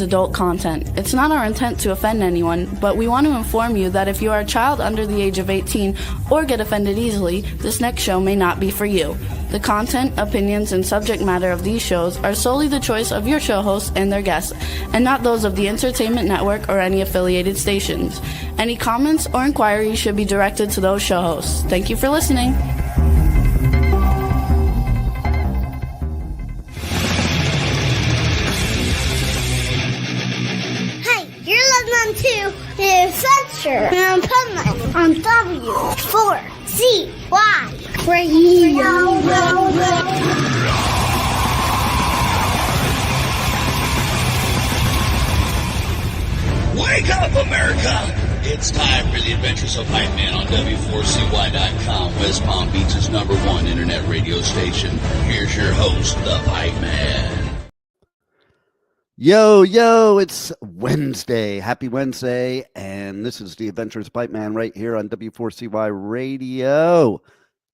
Adult content. It's not our intent to offend anyone, but we want to inform you that if you are a child under the age of 18 or get offended easily, this next show may not be for you. The content, opinions, and subject matter of these shows are solely the choice of your show hosts and their guests, and not those of the Entertainment Network or any affiliated stations. Any comments or inquiries should be directed to those show hosts. Thank you for listening. To the Adventures of Pipeman on W4CY Radio. Wake up, America! It's time for the Adventures of Pipeman on W4CY.com, West Palm Beach's #1 internet radio station. Here's your host, the Pipeman. Yo, it's Wednesday. Happy Wednesday. And this is the Adventures of Pipeman right here on W4CY Radio,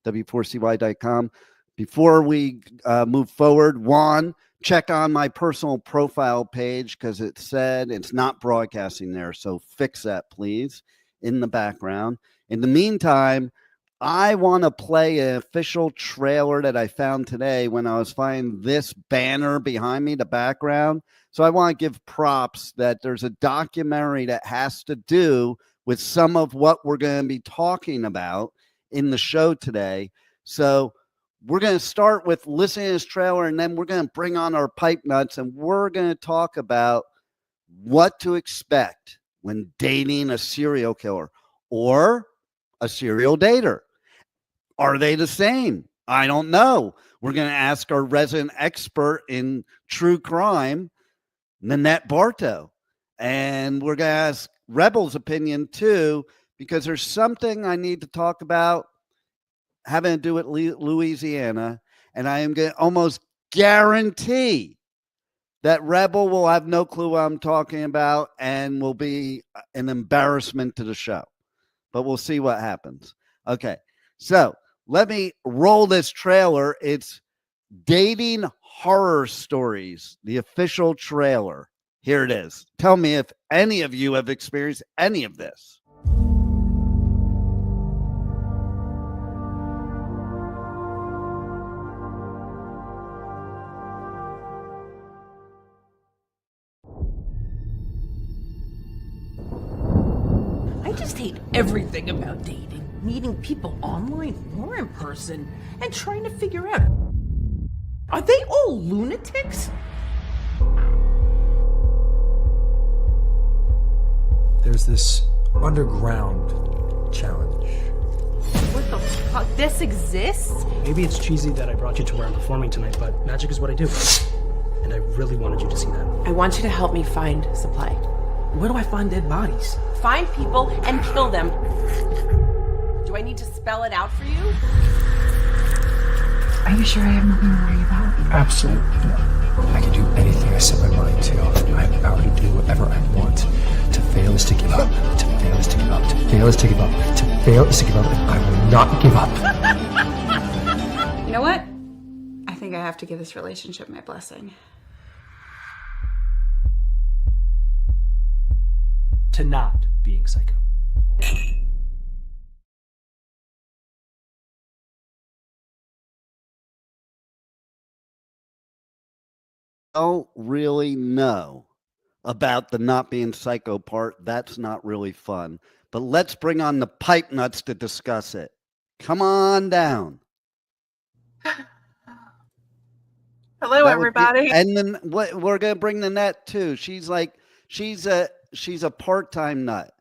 W4CY.com. Before we move forward, Juan, check on my personal profile page because it said it's not broadcasting there. So fix that, please, in the background. In the meantime, I want to play an official trailer that I found today when I was finding this banner behind me, the background. So I want to give props that there's a documentary that has to do with some of what we're going to be talking about in the show today. So we're going to start with listening to this trailer, and then we're going to bring on our pipe nuts, and we're going to talk about what to expect when dating a serial killer or a serial dater. Are they the same? I don't know. We're going to ask our resident expert in true crime, Nanette Barto. And we're going to ask Rebel's opinion too, because there's something I need to talk about having to do with Louisiana. And I am going to almost guarantee that Rebel will have no clue what I'm talking about and will be an embarrassment to the show. But we'll see what happens. Okay, so let me roll this trailer. It's Dating Horror Stories, the official trailer. Here it is. Tell me if any of you have experienced any of this. I just hate everything about dating. Meeting people online or in person and trying to figure out, are they all lunatics? There's this underground challenge. What the fuck? This exists? Maybe it's cheesy that I brought you to where I'm performing tonight, but magic is what I do. And I really wanted you to see that. I want you to help me find supply. Where do I find dead bodies? Find people and kill them. Do I need to spell it out for you? Are you sure I have nothing to worry about? Absolutely not. I can do anything I set my mind to. I have the power to do whatever I want. To fail is to give up. To fail is to give up. To fail is to give up. To fail is to give up. And I will not give up. You know what? I think I have to give this relationship my blessing. To not being psycho. Don't really know about the not being psycho part. That's not really fun. But let's bring on the pipe nuts to discuss it. Come on down. Hello, everybody. And then we're going to bring Nanette too. She's a part-time nut.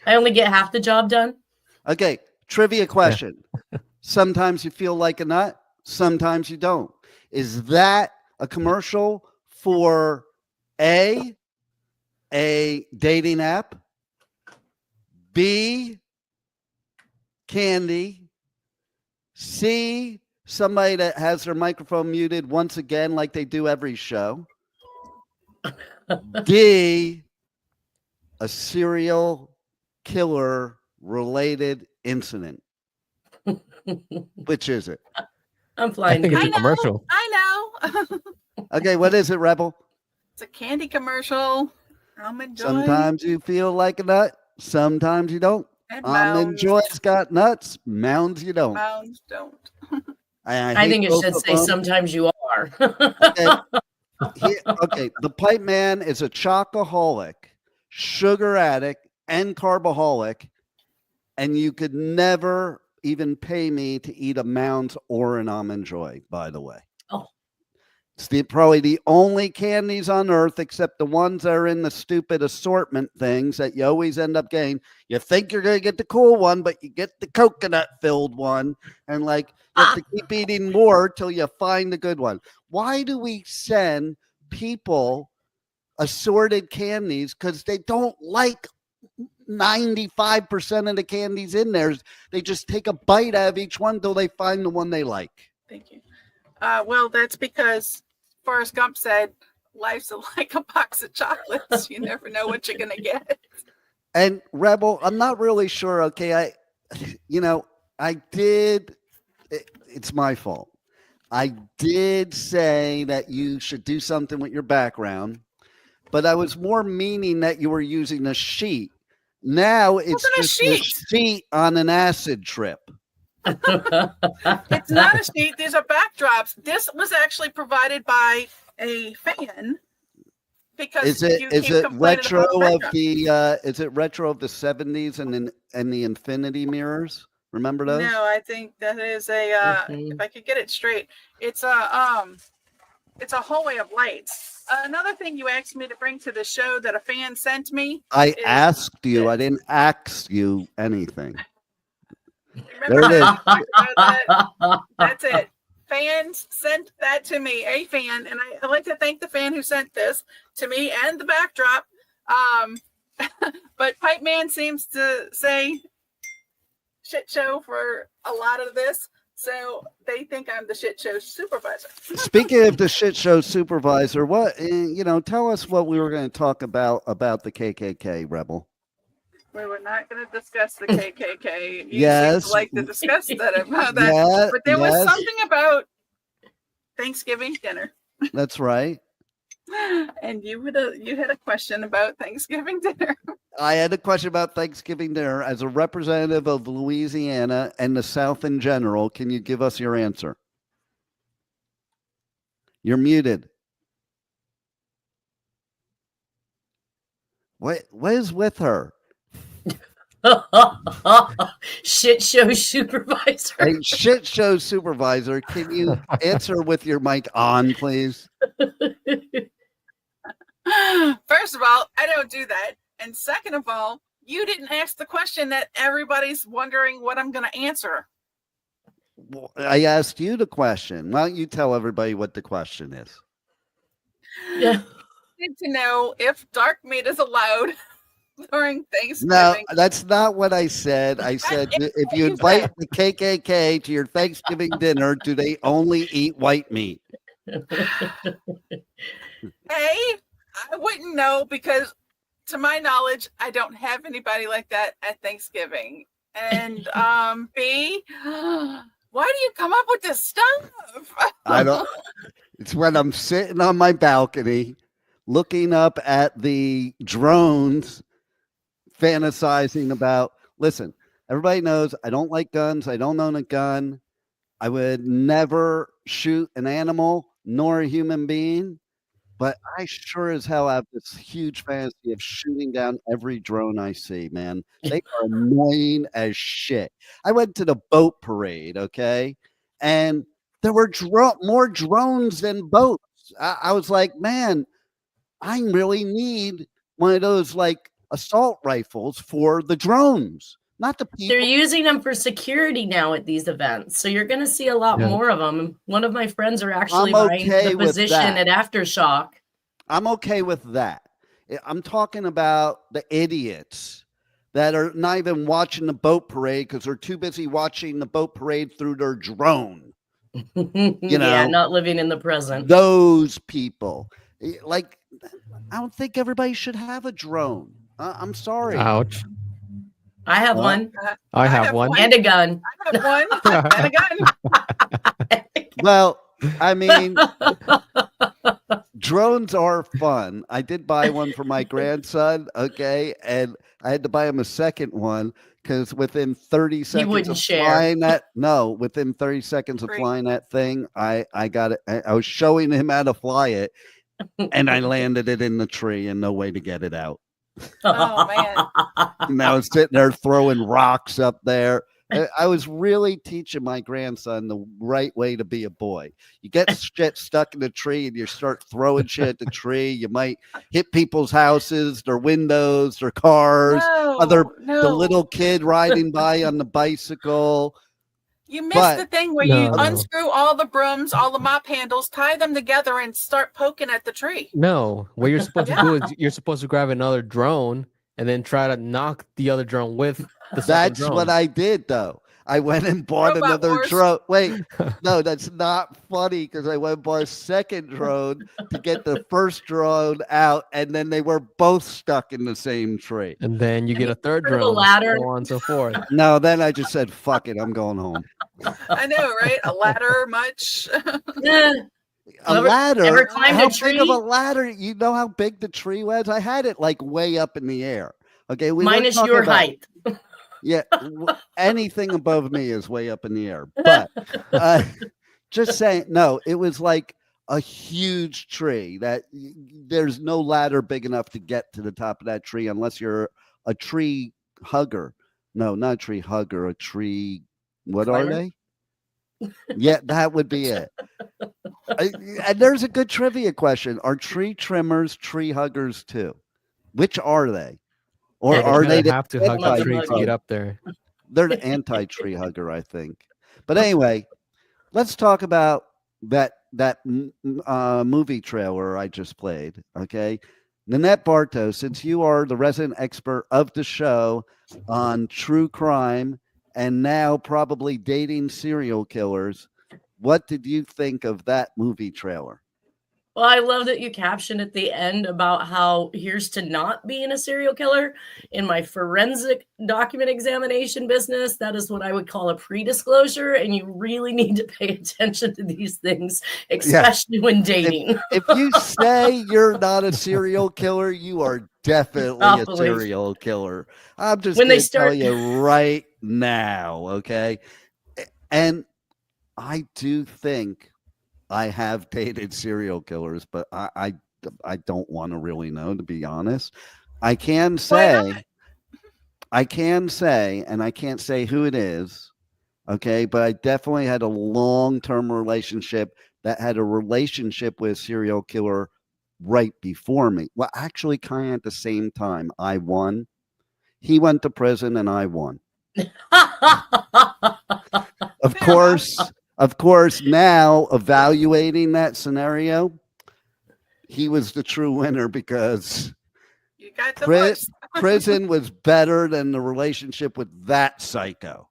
I only get half the job done. Okay, trivia question. Sometimes you feel like a nut, sometimes you don't. Is that a commercial for A dating app, B, candy, C, somebody that has their microphone muted once again like they do every show, D, a serial killer related incident? Which is it? I'm flying. think it's to a commercial. I know. Okay, what is it, Rebel? It's a candy commercial. Almond Joy. Sometimes you feel like a nut, sometimes you don't. And Almond Mounds. Joy's got nuts, Mounds you don't. Mounds don't. I think it should say sometimes you are. Okay. Okay, the Pipe Man is a chocoholic, sugar addict, and carboholic, and you could never even pay me to eat a Mounds or an Almond Joy, by the way. Oh. It's probably the only candies on earth, except the ones that are in the stupid assortment things that you always end up getting. You think you're going to get the cool one, but you get the coconut-filled one, and like you have to keep eating more till you find the good one. Why do we send people assorted candies? Because they don't like 95% of the candies in there. They just take a bite out of each one till they find the one they like. Thank you. Well, that's because Forrest Gump said, life's like a box of chocolates. You never know what you're going to get. And Rebel, I'm not really sure. Okay. It's my fault. I did say that you should do something with your background, but I was more meaning that you were using a sheet. Now it's just a sheet on an acid trip. It's not a sheet. These are backdrops. This was actually provided by a fan because is it retro of the is it retro of the 70s and the infinity mirrors? Remember those? No, I think that is a if I could get it straight, it's a hallway of lights. Another thing you asked me to bring to the show that a fan sent me. I asked you. I didn't ask you anything. Remember there it is. That's it. Fans sent that to me, a fan, and I like to thank the fan who sent this to me and the backdrop. But Pipe Man seems to say shit show for a lot of this, so they think I'm the shit show supervisor. Speaking of the shit show supervisor, what tell us what we were going to talk about the KKK, Rebel. We were not going to discuss the KKK. You yes, seem to like to discuss about that. Yeah, but there was something about Thanksgiving dinner. That's right. And you had a question about Thanksgiving dinner. I had a question about Thanksgiving dinner. As a representative of Louisiana and the South in general, can you give us your answer? You're muted. What is with her? Shit show supervisor. Hey, shit show supervisor, can you answer with your mic on, please? First of all, I don't do that. And second of all, you didn't ask the question that everybody's wondering what I'm going to answer. Well, I asked you the question. Why don't you tell everybody what the question is? Yeah. I need to know if dark meat is allowed during Thanksgiving. No, that's not what I said. I said if you invite the KKK to your Thanksgiving dinner, do they only eat white meat? I wouldn't know because, to my knowledge, I don't have anybody like that at Thanksgiving. And B, why do you come up with this stuff? I don't. It's when I'm sitting on my balcony, looking up at the drones, fantasizing about. Listen, everybody knows I don't like guns. I don't own a gun. I would never shoot an animal nor a human being. But I sure as hell have this huge fantasy of shooting down every drone I see, man. They are annoying as shit. I went to the boat parade, okay? And there were more drones than boats. I was like, man, I really need one of those like assault rifles for the drones, not the people. They're using them for security now at these events. So you're going to see a lot more of them. One of my friends are actually buying the position at Aftershock. I'm okay with that. I'm talking about the idiots that are not even watching the boat parade because they're too busy watching the boat parade through their drone. Yeah, not living in the present. Those people. Like, I don't think everybody should have a drone. I'm sorry. Ouch. I have one. I have one. And a gun. I have one. And a gun. Well, I mean, drones are fun. I did buy one for my grandson, okay, and I had to buy him a second one because within 30 seconds wouldn't of share. flying within 30 seconds of flying that thing, I got it. I was showing him how to fly it, and I landed it in the tree and no way to get it out. Oh man! And I was sitting there throwing rocks up there. I was really teaching my grandson the right way to be a boy. You get shit stuck in the tree and you start throwing shit at the tree. You might hit people's houses, their windows, their cars, the little kid riding by on the bicycle. You missed the thing where you unscrew all the brooms, all the mop handles, tie them together, and start poking at the tree. No, what you're supposed to do is you're supposed to grab another drone and then try to knock the other drone with the second drone. That's what I did, though. I went and bought another drone. Wait, no, that's not funny because I went and bought a second drone to get the first drone out, and then they were both stuck in the same tree. And then you get a third drone, a ladder, so on and so forth. No, then I just said, "Fuck it, I'm going home." I know, right? A ladder, much. A ladder? Ever climbed how a tree? big of a ladder? You know how big the tree was? I had it like way up in the air. Okay, minus your height. Yeah, anything above me is way up in the air. But just saying, no, it was like a huge tree that there's no ladder big enough to get to the top of that tree unless you're a tree hugger. No, not a tree hugger, a tree. What climber? Are they? Yeah, that would be it. And there's a good trivia question. Are tree trimmers tree huggers too? Which are they? Or are they have to hug the tree to get up there? They're the anti-tree hugger, I think. But anyway, let's talk about that movie trailer I just played. Okay, Nanette Barto, since you are the resident expert of the show on true crime and now probably dating serial killers, what did you think of that movie trailer? Well, I love that you captioned at the end about how here's to not being a serial killer. In my forensic document examination business, that is what I would call a pre-disclosure, and you really need to pay attention to these things, especially when dating. If you say you're not a serial killer, you are definitely a serial killer. I'm just going to tell you right now, okay? And I do think I have dated serial killers, but I don't want to really know, to be honest. I can say, and I can't say who it is, okay, but I definitely had a long-term relationship that had a relationship with a serial killer right before me. Well, actually, kind of at the same time. I won. He went to prison, and I won. Of course, now evaluating that scenario, he was the true winner because you got the prison was better than the relationship with that psycho.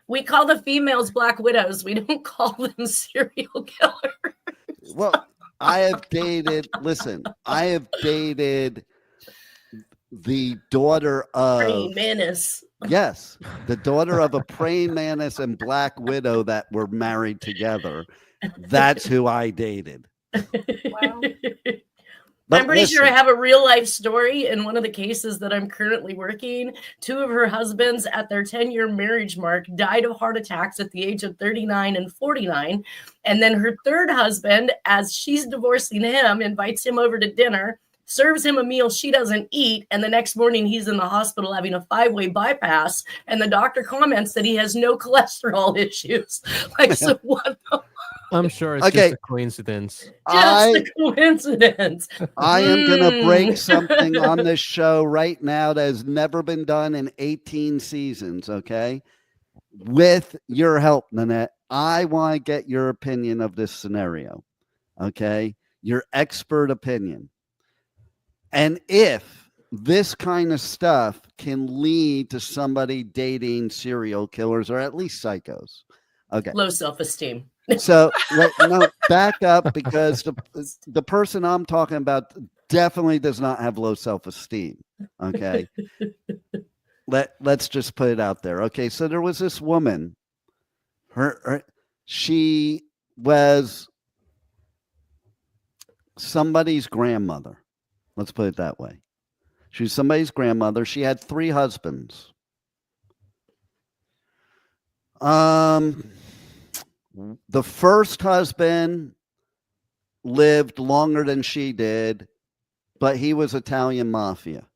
We call the females Black Widows. We don't call them serial killers. Well, I have dated the daughter of Praying Mantis. Yes, the daughter of a praying mantis and Black Widow that were married together. That's who I dated. Wow. I'm pretty sure I have a real life story in one of the cases that I'm currently working. Two of her husbands at their 10-year marriage mark died of heart attacks at the age of 39 and 49. And then her third husband, as she's divorcing him, invites him over to dinner, serves him a meal she doesn't eat, and the next morning he's in the hospital having a 5-way bypass, and the doctor comments that he has no cholesterol issues. Like, so what the I'm sure it's just a coincidence. Just a coincidence. I am going to break something on this show right now that has never been done in 18 seasons, okay? With your help, Nanette, I want to get your opinion of this scenario, okay? Your expert opinion. And if this kind of stuff can lead to somebody dating serial killers or at least psychos. Okay. Low self-esteem. So back up, because the person I'm talking about definitely does not have low self-esteem. Okay. Let's just put it out there. Okay. So there was this woman, she was somebody's grandmother. Let's put it that way. She was somebody's grandmother. She had 3 husbands. The first husband lived longer than she did, but he was Italian mafia.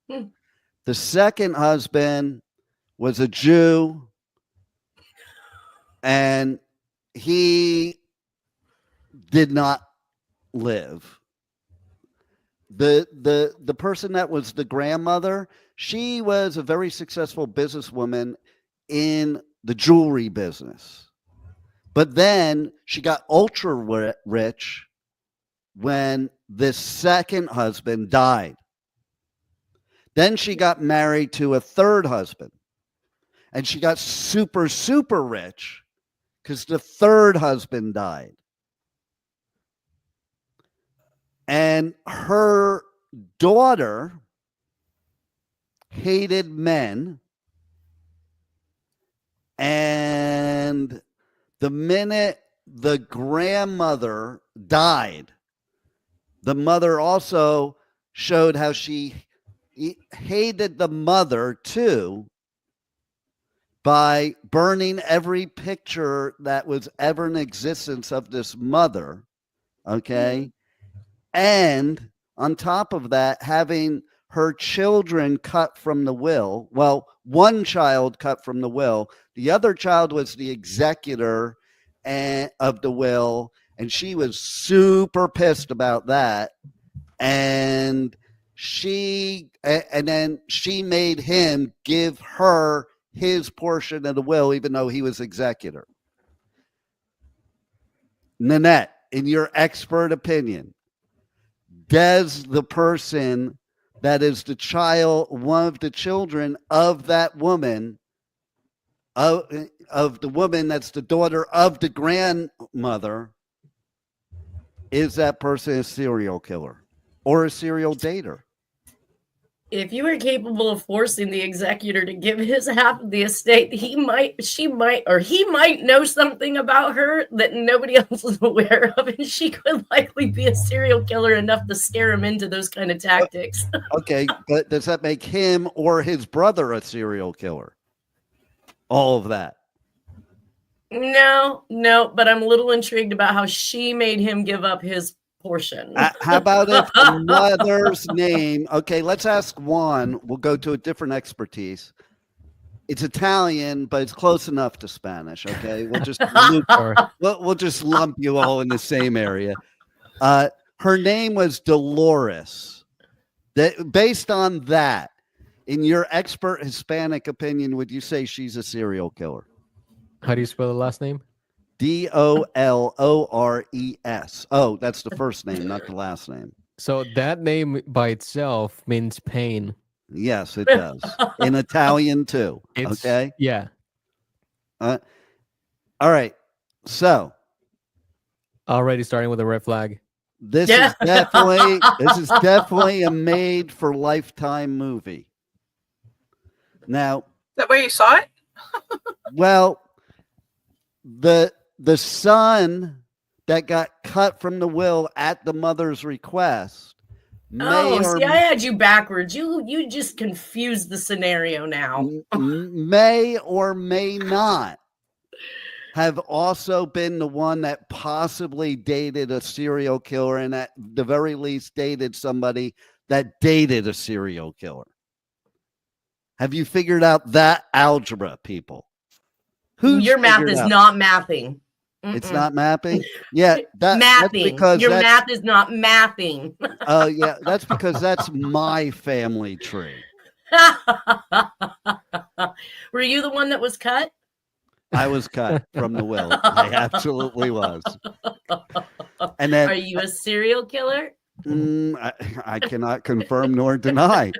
The second husband was a Jew, and he did not live. The person that was the grandmother, she was a very successful businesswoman in the jewelry business. But then she got ultra rich when this second husband died. Then she got married to a third husband. And she got super, super rich because the third husband died. And her daughter hated men. And the minute the grandmother died, the mother also showed how she hated the mother too by burning every picture that was ever in existence of this mother. Okay. And on top of that, having her children cut from the will. Well, one child cut from the will. The other child was the executor of the will, and she was super pissed about that. And then she made him give her his portion of the will, even though he was executor. Nanette, in your expert opinion, does the person that is the child, one of the children of that woman, of the woman that's the daughter of the grandmother, is that person a serial killer or a serial dater? If you were capable of forcing the executor to give his half of the estate, he might know something about her that nobody else is aware of, and she could likely be a serial killer enough to scare him into those kind of tactics. Okay, but does that make him or his brother a serial killer? All of that. No, but I'm a little intrigued about how she made him give up his portion. How about if the mother's name? Okay, let's ask Juan. We'll go to a different expertise. It's Italian, but it's close enough to Spanish. Okay, we'll just lump you all in the same area. Her name was Dolores. Based on that, in your expert Hispanic opinion, would you say she's a serial killer? How do you spell the last name? Dolores. Oh, that's the first name, not the last name. So that name by itself means pain. Yes, it does. In Italian too. Okay. Yeah. All right. So already starting with a red flag. This is definitely a made for Lifetime movie. Now, is that where you saw it? Well, the son that got cut from the will at the mother's request. I had you backwards. You just confused the scenario now. May or may not have also been the one that possibly dated a serial killer, and at the very least dated somebody that dated a serial killer. Have you figured out that algebra, people? Your math is not mapping. It's not mapping? Yeah. Mapping. That's because your math is not mapping. Oh, yeah. That's because that's my family tree. Were you the one that was cut? I was cut from the will. I absolutely was. And then, are you a serial killer? I cannot confirm nor deny.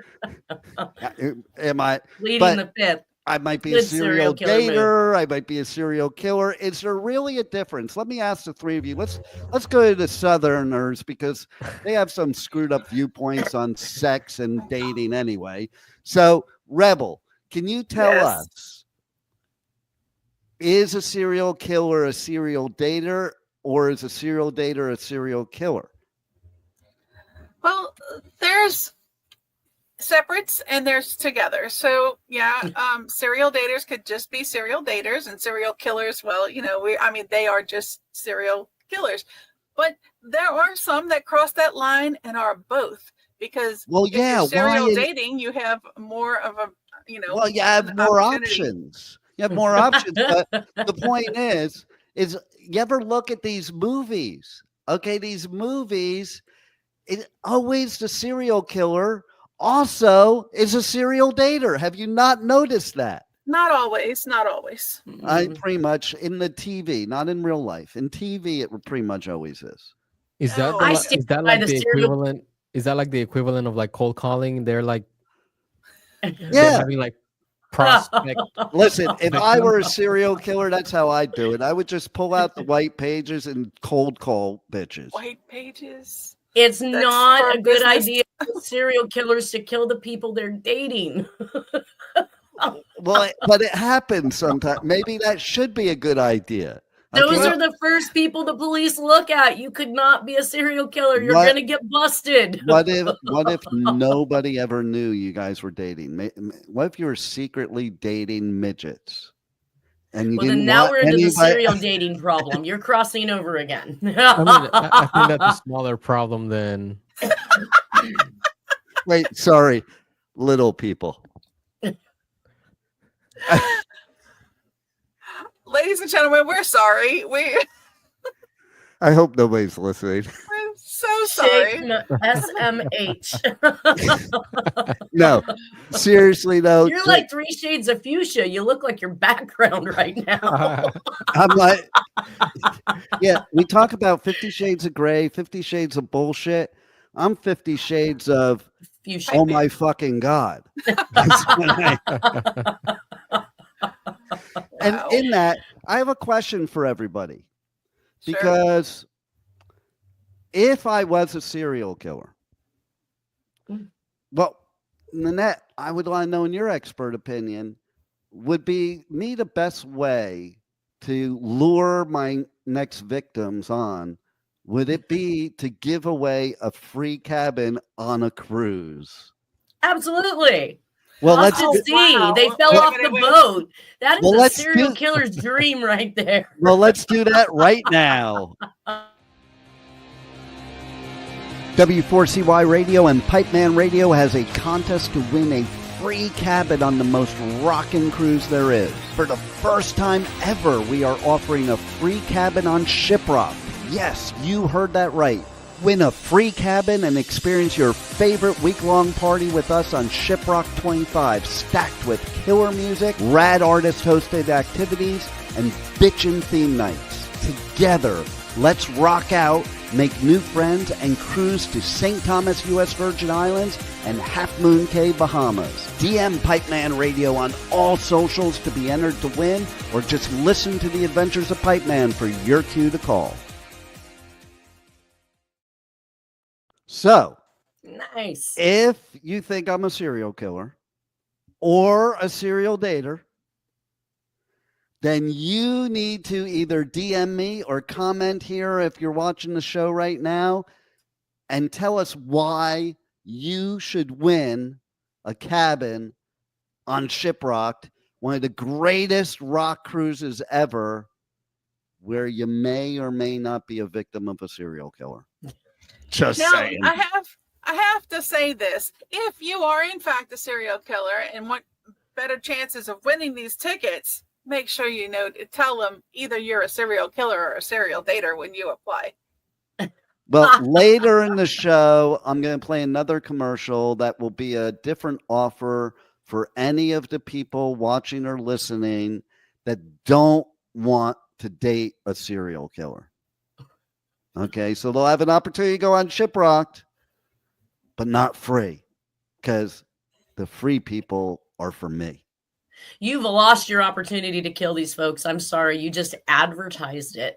Am I pleading the fifth? I might be a serial dater. I might be a serial killer. Is there really a difference? Let me ask the three of you. Let's go to the Southerners because they have some screwed up viewpoints on sex and dating anyway. So, Rebel, can you tell us Is a serial killer a serial dater, or is a serial dater a serial killer? Well, there's separates and there's together. So yeah, serial daters could just be serial daters, and serial killers, well, they are just serial killers. But there are some that cross that line and are both, because if you're serial dating, you have more of a, well, you have more options. You have more options. But the point is you ever look at these movies? Okay, these movies, always the serial killer also is a serial dater. Have you not noticed that? Not always. I pretty much in the TV, not in real life. In TV, it pretty much always is. Is that like the equivalent? Is that like the equivalent of like cold calling? They're like, they're having like prospect. Listen, if I were a serial killer, that's how I'd do it. I would just pull out the white pages and cold call bitches. White pages. It's not a good idea for serial killers to kill the people they're dating. Well, but it happens sometimes. Maybe that should be a good idea. Those are the first people the police look at. You could not be a serial killer. You're going to get busted. What if nobody ever knew you guys were dating? What if you were secretly dating midgets? And you didn't now we're into the serial dating problem. You're crossing over again. I think that's a smaller problem than. Wait, sorry, little people. Ladies and gentlemen, we're sorry. I hope nobody's listening. We're so sorry. SMH. No, seriously though. You're like 3 shades of fuchsia. You look like your background right now. I'm like, yeah, we talk about 50 Shades of Gray, 50 Shades of bullshit. I'm 50 Shades of fuchsia. Oh my fucking God. And in that, I have a question for everybody. Because if I was a serial killer, well, Nanette, I would want to know, in your expert opinion, would be me the best way to lure my next victims on? Would it be to give away a free cabin on a cruise? Absolutely. Well, let's see. Wow. They fell off the boat. That is a serial killer's dream right there. Well, let's do that right now. W4CY Radio and Pipeman Radio has a contest to win a free cabin on the most rockin' cruise there is. For the first time ever, we are offering a free cabin on Shiprocked. Yes, you heard that right. Win a free cabin and experience your favorite week-long party with us on Shiprocked 25, stacked with killer music, rad artist-hosted activities, and bitchin' theme nights. Together, let's rock out, make new friends, and cruise to St. Thomas, U.S. Virgin Islands, and Half Moon Cay, Bahamas. DM Pipeman Radio on all socials to be entered to win, or just listen to the Adventures of Pipeman for your cue to call. So, nice. If you think I'm a serial killer or a serial dater, then you need to either DM me or comment here if you're watching the show right now and tell us why you should win a cabin on Shiprocked, one of the greatest rock cruises ever, where you may or may not be a victim of a serial killer. Just saying. I have to say this. If you are in fact a serial killer and want better chances of winning these tickets, make sure you tell them either you're a serial killer or a serial dater when you apply. Well, later in the show, I'm going to play another commercial that will be a different offer for any of the people watching or listening that don't want to date a serial killer. Okay, so they'll have an opportunity to go on Shiprocked, but not free, because the free people are for me. You've lost your opportunity to kill these folks. I'm sorry, you just advertised it.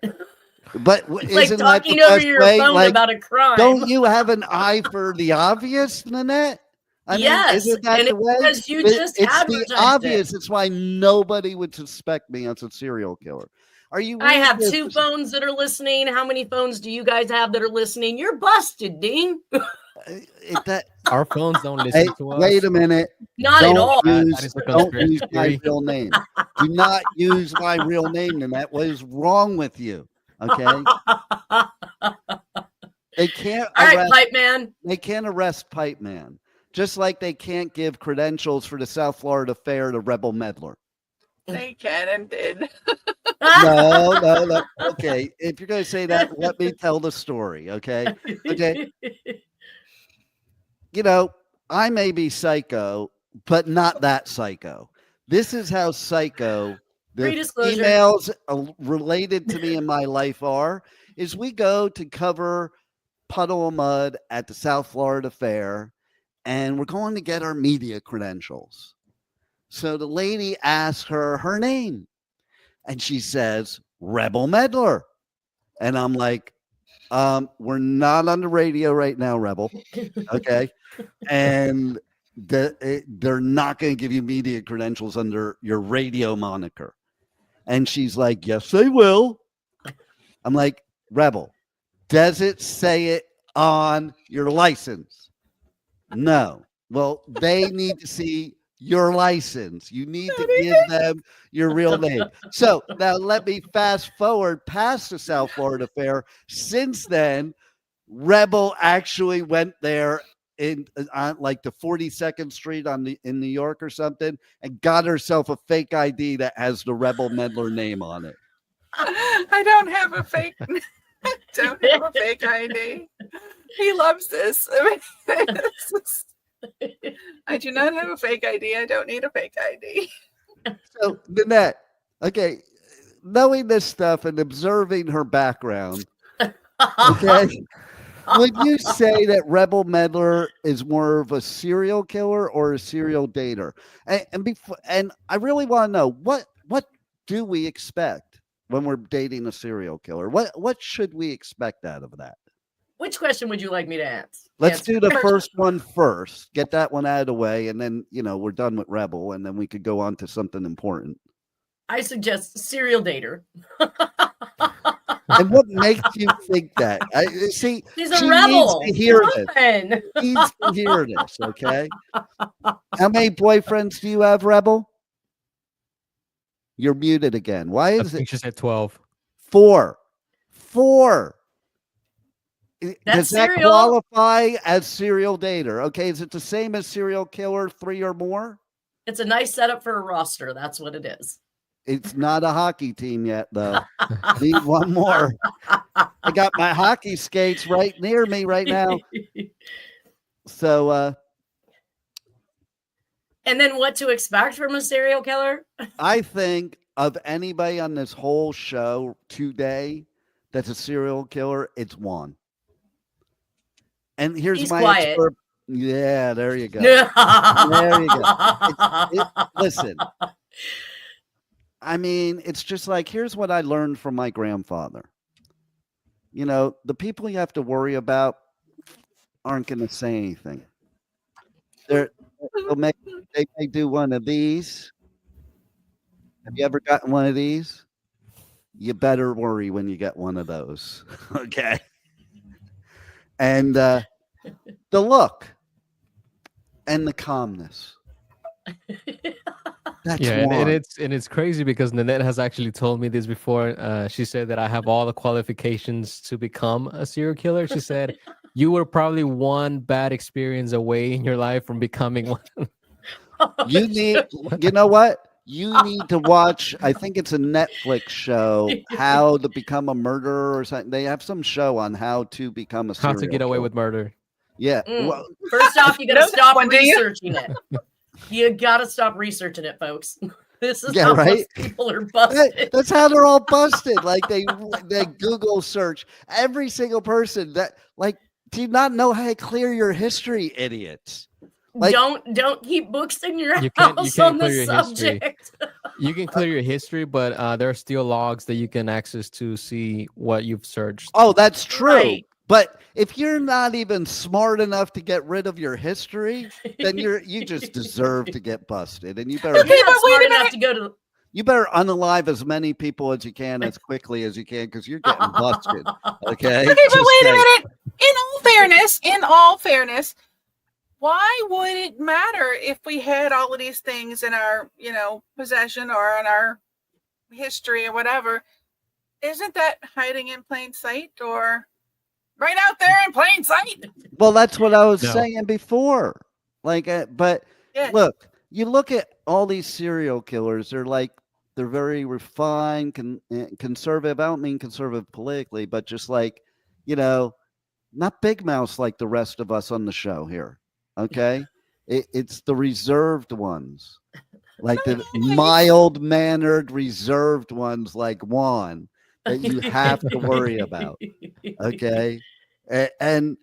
But it's like talking over your phone about a crime. Don't you have an eye for the obvious, Nanette? I mean, yes, isn't that and the way? because you just It's the advertised obvious. it. It's why nobody would suspect me as a serial killer. Are you? I really have 2 phones that are listening. How many phones do you guys have that are listening? You're busted, Dean. Our phones don't listen to us. Wait a minute. Not at all. Don't use my real name. Do not use my real name, Nanette. What is wrong with you? Okay. They can't. All right, Pipe Man. They can't arrest Pipe Man, just like they can't give credentials for the South Florida Fair to Rebel Meddler. They can and did. No. Okay, if you're going to say that, let me tell the story. Okay. You know, I may be psycho, but not that psycho. This is how psycho the emails related to me in my life are. Is we go to cover Puddle of Mud at the South Florida Fair, and we're going to get our media credentials. So the lady asks her name, and she says, Rebel Meddler. And I'm like, we're not on the radio right now, Rebel. Okay. And they're not going to give you media credentials under your radio moniker. And she's like, yes, they will. I'm like, Rebel, does it say it on your license? No. Well, they need to see your license. You need to give them your real name. So now let me fast forward past the South Florida Fair. Since then, Rebel actually went there on like the 42nd Street in New York or something, and got herself a fake ID that has the Rebel Meddler name on it. I don't have a fake. Don't have a fake ID. He loves this. I mean, I do not have a fake ID. I don't need a fake ID. So, Nanette, okay, knowing this stuff and observing her background, okay, would you say that Rebel Meddler is more of a serial killer or a serial dater? And I really want to know, what do we expect when we're dating a serial killer? What should we expect out of that? Which question would you like me to answer? Let's do the first one first. Get that one out of the way, and then we're done with Rebel, and then we could go on to something important. I suggest serial dater. And what makes you think that? See, she's a rebel. Needs to hear this. Needs to hear this. Okay. How many boyfriends do you have, Rebel? You're muted again. Why is it? She said 12. 4. That's Does that qualify as serial dater? Okay, is it the same as serial killer, 3 or more? It's a nice setup for a roster. That's what it is. It's not a hockey team yet, though. Need one more. I got my hockey skates right near me right now. So, and then what to expect from a serial killer? I think of anybody on this whole show today that's a serial killer, it's Juan. And here's my expert. Yeah, there you go. There you go. Listen, I mean, it's just like, here's what I learned from my grandfather. The people you have to worry about aren't going to say anything. They may do one of these. Have you ever gotten one of these? You better worry when you get one of those. Okay. And the look and the calmness. That's and it's crazy because Nanette has actually told me this before. She said that I have all the qualifications to become a serial killer. She said you were probably one bad experience away in your life from becoming one. You know what? You need to watch, I think it's a Netflix show, How to Become a Murderer or something. They have some show on how to become a serial killer. How to get away with murder. Yeah. Well, first off, you got to stop researching it. You got to stop researching it, folks. This is how most people are busted. That's how they're all busted. Like they Google search every single person that, like, do you not know how to clear your history, idiots? Like, don't keep books in your house on the subject. You can clear your history, but there are still logs that you can access to see what you've searched. Oh, that's true. Right. But if you're not even smart enough to get rid of your history, then you just deserve to get busted, and you better. You're not smart enough to go to. You better unalive as many people as you can, as quickly as you can, because you're getting busted. Okay. Okay, but wait a minute. In all fairness, why would it matter if we had all of these things in our, possession or in our history or whatever? Isn't that hiding in plain sight or right out there in plain sight? Well, that's what I was saying before. But look, you look at all these serial killers. They're very refined, conservative. I don't mean conservative politically, but just not big mouths like the rest of us on the show here. Okay, it's the reserved ones, like the mild-mannered, reserved ones, like Juan, that you have to worry about. Okay, and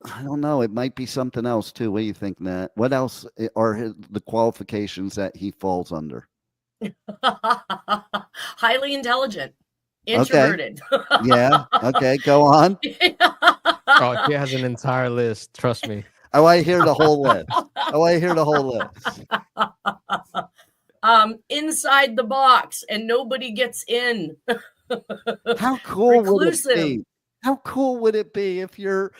I don't know. It might be something else too. What do you think, Nat? What else are the qualifications that he falls under? Highly intelligent, introverted. Okay. Yeah. Okay. Go on. Oh, he has an entire list. Trust me. I want to hear the whole list. Inside the box, and nobody gets in. How cool would it be? How cool would it be if your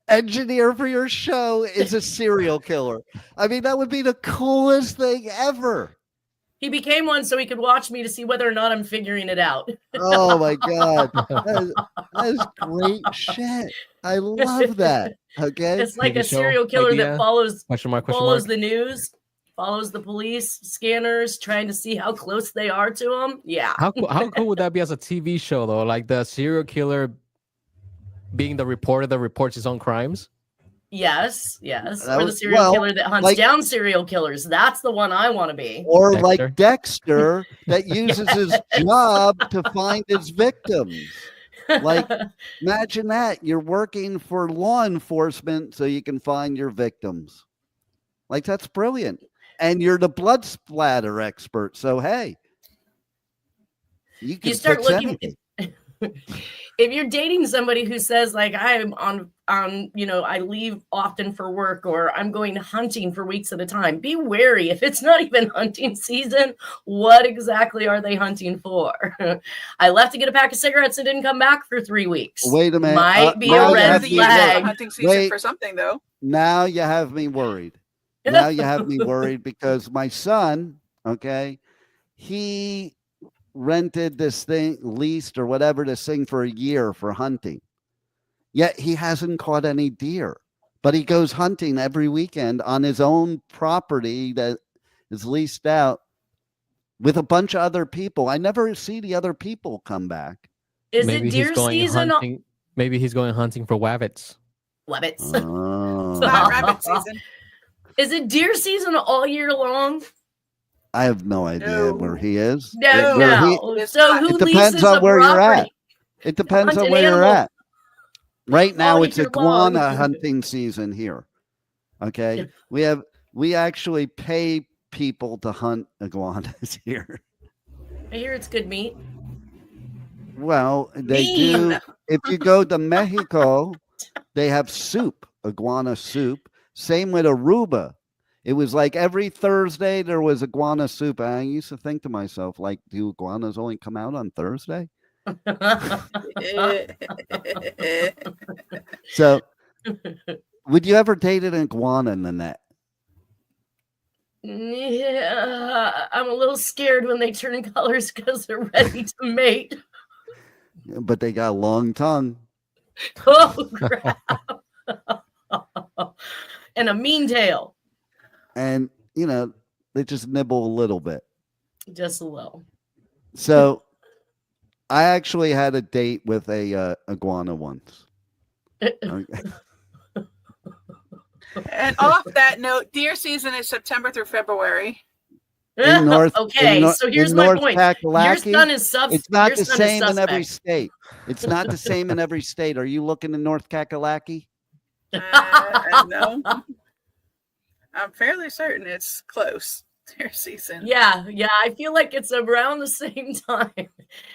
engineer for your show is a serial killer? I mean, that would be the coolest thing ever. He became one so he could watch me to see whether or not I'm figuring it out. Oh my God. That is great shit. I love that. Okay. It's like a serial killer that follows the news, follows the police scanners, trying to see how close they are to him. Yeah. How cool would that be as a TV show though? Like the serial killer being the reporter that reports his own crimes? Yes. Or the serial killer that hunts down serial killers. That's the one I want to be. Or like Dexter that uses his job to find his victims. Like, imagine that. You're working for law enforcement so you can find your victims. Like, that's brilliant. And you're the blood splatter expert. So, hey, you can start fix looking. anything. If you're dating somebody who says like I'm on I leave often for work, or I'm going hunting for weeks at a time, be wary. If it's not even hunting season, what exactly are they hunting for? I left to get a pack of cigarettes and didn't come back for 3 weeks. Wait a minute. Might be a red flag. Hunting season for something though. Now you have me worried. Because my son, okay, he rented this thing, leased or whatever, this thing for a year for hunting. Yet he hasn't caught any deer, but he goes hunting every weekend on his own property that is leased out with a bunch of other people. I never see the other people come back. Maybe it deer season? Maybe he's going hunting for wabbits. Wabbits. Oh. Rabbit season. Is it deer season all year long? I have no idea where he is. No. So who it depends on where you're at. It depends on where you're at. Right now, it's iguana hunting season here. Okay, we actually pay people to hunt iguanas here. I hear it's good meat. Well, they do. If you go to Mexico, they have soup, iguana soup. Same with Aruba. It was like every Thursday there was iguana soup. And I used to think to myself, like, do iguanas only come out on Thursday? So, would you ever date an iguana, Nanette? Yeah, I'm a little scared when they turn colors because they're ready to mate. But they got a long tongue. Oh, crap. And a mean tail. And, they just nibble a little bit. Just a little. So, I actually had a date with a iguana once. And off that note, deer season is September through February. So here's my point. Your son is It's not the same in every state. It's not the same in every state. Are you looking in North Kakalaki? No. I'm fairly certain it's close. their season. Yeah, I feel like it's around the same time.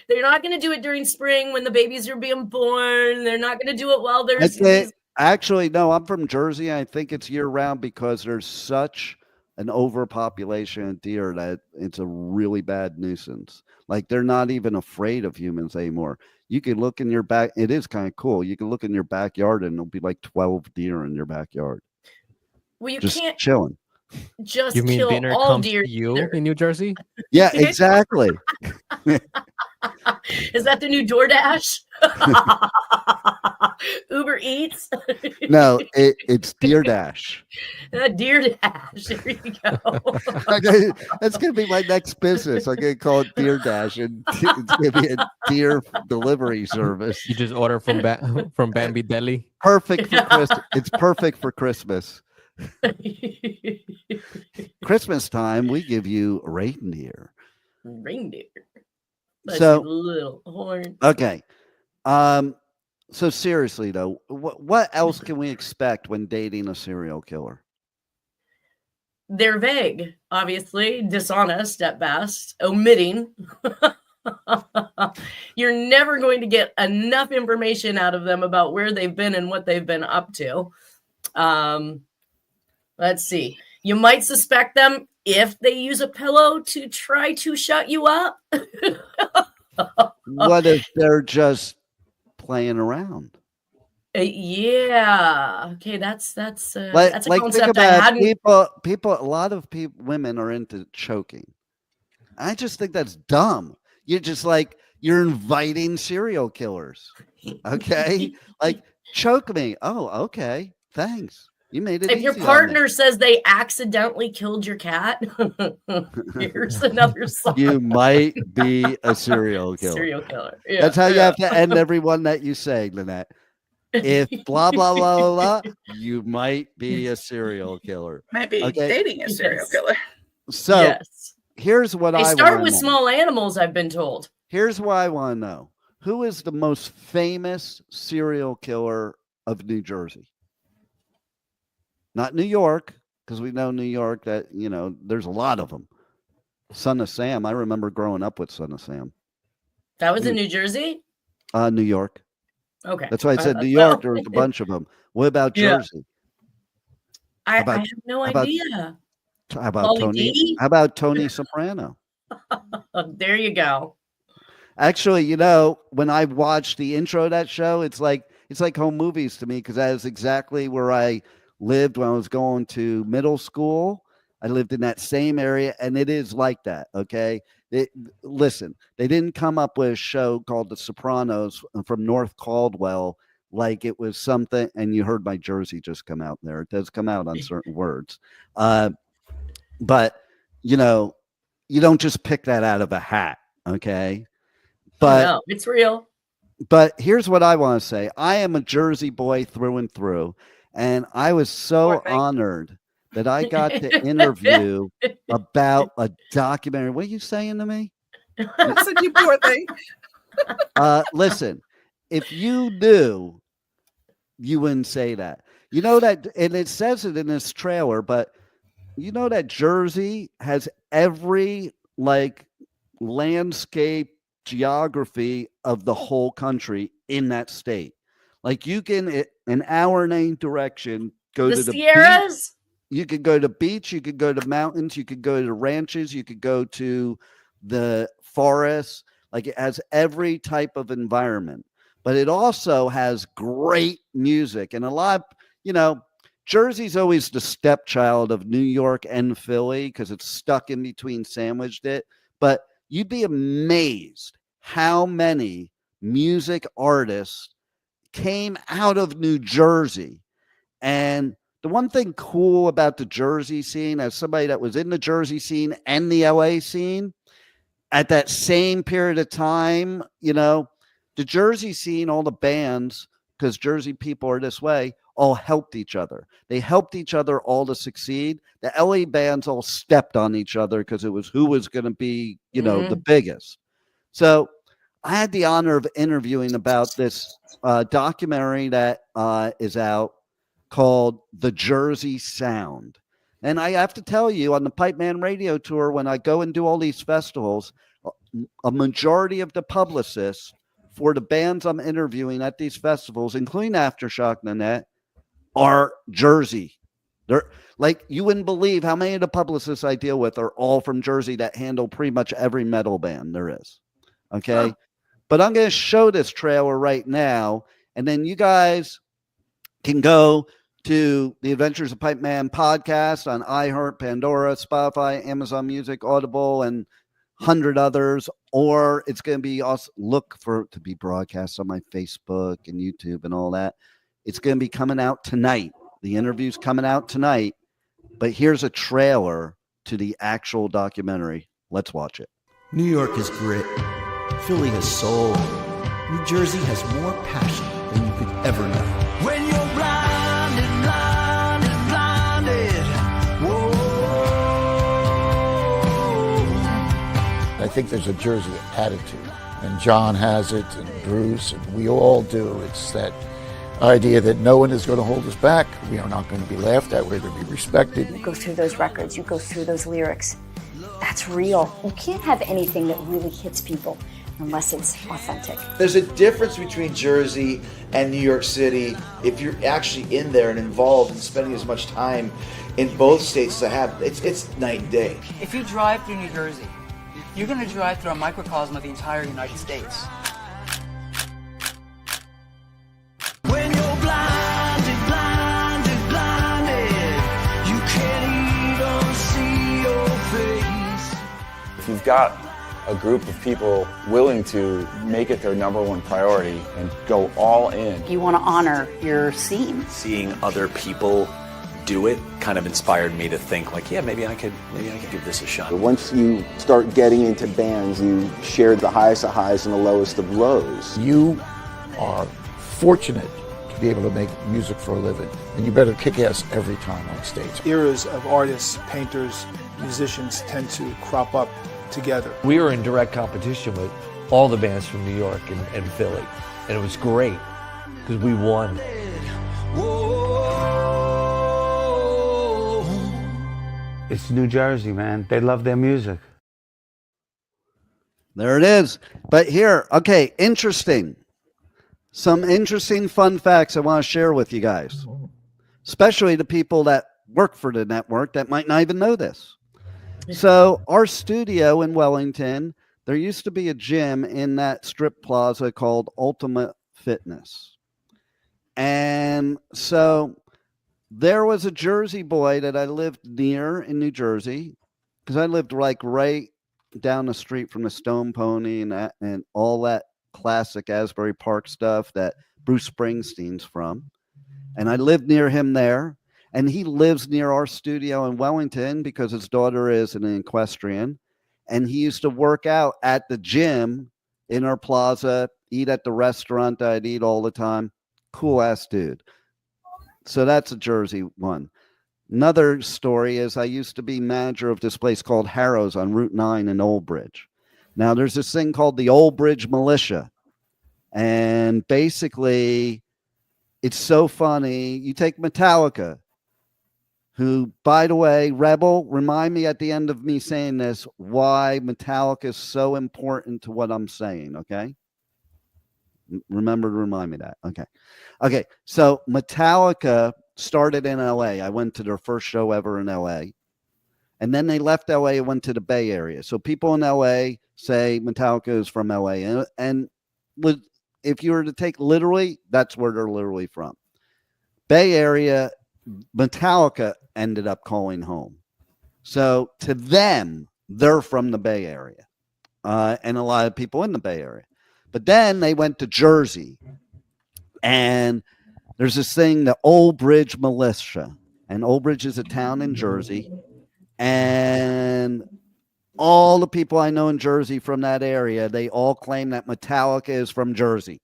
They're not going to do it during spring when the babies are being born. They're not going to do it while there's these. Actually, no, I'm from Jersey. I think it's year round because there's such an overpopulation of deer that it's a really bad nuisance. Like they're not even afraid of humans anymore. You can look in your back. It is kind of cool. You can look in your backyard and there'll be like 12 deer in your backyard. Well, you just can't chilling. Just You mean kill dinner all comes deer to you either. in New Jersey? Yeah, exactly. Is that the new DoorDash? Uber Eats? No, it's Deer Dash. Deer Dash. There you go. That's going to be my next business. I'm going to call it Deer Dash, and it's going to be a deer delivery service. You just order from from Bambi Deli. Perfect for Christmas. It's perfect for Christmas. Christmas time, we give you reindeer. Reindeer. So little horn. Okay. So seriously though, what else can we expect when dating a serial killer? They're vague, obviously, dishonest at best, omitting. You're never going to get enough information out of them about where they've been and what they've been up to. Let's see. You might suspect them if they use a pillow to try to shut you up. What if they're just playing around? Yeah. Okay, that's a Like concept think I about hadn't. people. A lot of women are into choking. I just think that's dumb. You're just like you're inviting serial killers. Okay, like choke me. Oh, okay. Thanks. You made it. If your partner says they accidentally killed your cat, here's another sign. You might be a serial killer. Serial killer. Yeah, That's how you have to end everyone that you say, Nanette. If blah blah blah blah blah, you might be a serial killer. Might be dating a serial killer. So here's what They I start wanna with know. small animals, I've been told. Here's what I want to know: who is the most famous serial killer of New Jersey? Not New York, because we know New York that, there's a lot of them. Son of Sam. I remember growing up with Son of Sam. That was in New Jersey? New York. Okay. That's why I said New York. There was a bunch of them. What about Yeah. Jersey? I about- have no how about- idea. How about Pauly Tony? D? How about Tony Soprano? There you go. Actually, when I watched the intro of that show, it's like home movies to me because that is exactly where I lived when I was going to middle school. I lived in that same area, and it is like that. Okay, listen, they didn't come up with a show called The Sopranos from North Caldwell like it was something. And you heard my Jersey just come out there. It does come out on certain words, but you don't just pick that out of a hat. Okay, but No, it's real. But here's what I want to say. I am a Jersey boy through and through. And I was so honored that I got to interview about a documentary. What are you saying to me? I said, you poor thing. Listen, if you knew, you wouldn't say that. You know that, and it says it in this trailer, but you know that Jersey has every landscape geography of the whole country in that state. Like you can, an hour in any direction, go to the Sierras. Beach. You could go to beach. You could go to mountains. You could go to ranches. You could go to the forests. Like it has every type of environment, but it also has great music and a lot. Jersey's always the stepchild of New York and Philly because it's stuck in between, sandwiched it. But you'd be amazed how many music artists came out of New Jersey. And the one thing cool about the Jersey scene, as somebody that was in the Jersey scene and the LA scene at that same period of time, the Jersey scene, all the bands, because Jersey people are this way, all helped each other. They helped each other all to succeed. The LA bands all stepped on each other because it was who was going to be, the biggest. So I had the honor of interviewing about this documentary that is out called The Jersey Sound. And I have to tell you, on the Pipeman Radio Tour, when I go and do all these festivals, a majority of the publicists for the bands I'm interviewing at these festivals, including Aftershock, Nanette, are Jersey. They're like, you wouldn't believe how many of the publicists I deal with are all from Jersey that handle pretty much every metal band there is. Okay. Huh. But I'm going to show this trailer right now, and then you guys can go to the Adventures of Pipeman podcast on iHeart, Pandora, Spotify, Amazon Music, Audible, and 100 others, or it's going to be also look for it to be broadcast on my Facebook and YouTube and all that. It's going to be coming out tonight. The interview's coming out tonight, but here's a trailer to the actual documentary. Let's watch it. New York is grit. Philly has soul. New Jersey has more passion than you could ever know. When you're blinded, blinded, blinded, whoa. I think there's a Jersey attitude, and John has it, and Bruce, and we all do. It's that idea that no one is going to hold us back. We are not going to be laughed at. We're going to be respected. You go through those records, you go through those lyrics. That's real. You can't have anything that really hits people unless it's authentic. There's a difference between Jersey and New York City if you're actually in there and involved and spending as much time in both states as I have. It's night and day. If you drive through New Jersey, you're going to drive through a microcosm of the entire United States. When you're blinded, blinded, blinded, you can't even see your face. If you've got a group of people willing to make it their number one priority and go all in. You want to honor your scene. Seeing other people do it kind of inspired me to think like, yeah, maybe I could give this a shot. Once you start getting into bands, you share the highest of highs and the lowest of lows. You are fortunate to be able to make music for a living, and you better kick ass every time on stage. Eras of artists, painters, musicians tend to crop up together. We were in direct competition with all the bands from New York and Philly, and it was great because we won. It's New Jersey, man. They love their music. There it is. But here, okay, interesting. Some interesting fun facts I want to share with you guys, especially the people that work for the network that might not even know this. So our studio in Wellington, there used to be a gym in that strip plaza called Ultimate Fitness. And so there was a Jersey boy that I lived near in New Jersey, because I lived like right down the street from the Stone Pony and all that classic Asbury Park stuff that Bruce Springsteen's from. And I lived near him there. And he lives near our studio in Wellington because his daughter is an equestrian. And he used to work out at the gym in our plaza, eat at the restaurant that I'd eat all the time. Cool ass dude. So that's a Jersey one. Another story is I used to be manager of this place called Harrow's on Route 9 in Old Bridge. Now there's this thing called the Old Bridge Militia. And basically, it's so funny. You take Metallica, who, by the way, Rebel, remind me at the end of me saying this, why Metallica is so important to what I'm saying, okay? Remember to remind me that, okay. Okay, so Metallica started in L.A. I went to their first show ever in L.A., and then they left L.A. and went to the Bay Area. So people in L.A. say Metallica is from L.A., and if you were to take literally, that's where they're literally from. Bay Area, Metallica ended up calling home. So to them, they're from the Bay Area, and a lot of people in the Bay Area. But then they went to Jersey, and there's this thing, the Old Bridge Militia, and Old Bridge is a town in Jersey, and all the people I know in Jersey from that area, they all claim that Metallica is from Jersey,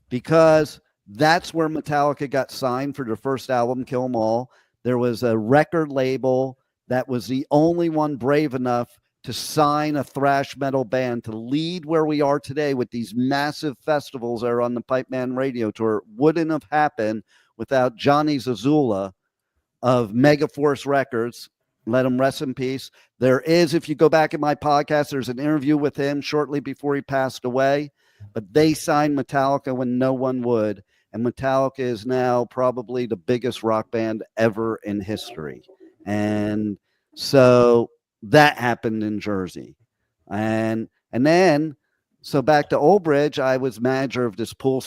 because that's where Metallica got signed for their first album, Kill 'Em All. There was a record label that was the only one brave enough to sign a thrash metal band to lead where we are today with these massive festivals that are on the Pipeman Radio Tour. Wouldn't have happened without Johnny Zazula of Megaforce Records. Let him rest in peace. There is, if you go back in my podcast, there's an interview with him shortly before he passed away. But they signed Metallica when no one would. And Metallica is now probably the biggest rock band ever in history. And so that happened in Jersey. And then, so back to Old Bridge, I was manager of this pool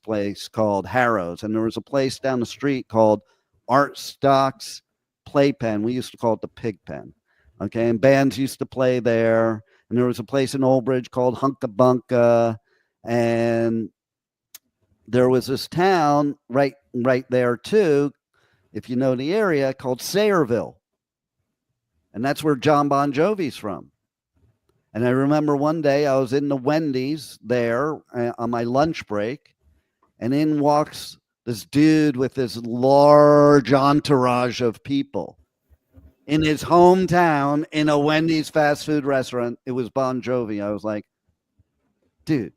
place called Harrow's. And there was a place down the street called Art Stock's Playpen. We used to call it the Pig Pen. Okay. And bands used to play there. And there was a place in Old Bridge called Hunka Bunka. And there was this town right there too, if you know the area, called Sayreville. And that's where John Bon Jovi's from. And I remember one day I was in the Wendy's there on my lunch break, and in walks this dude with this large entourage of people. In his hometown, in a Wendy's fast food restaurant, it was Bon Jovi. I was like, dude,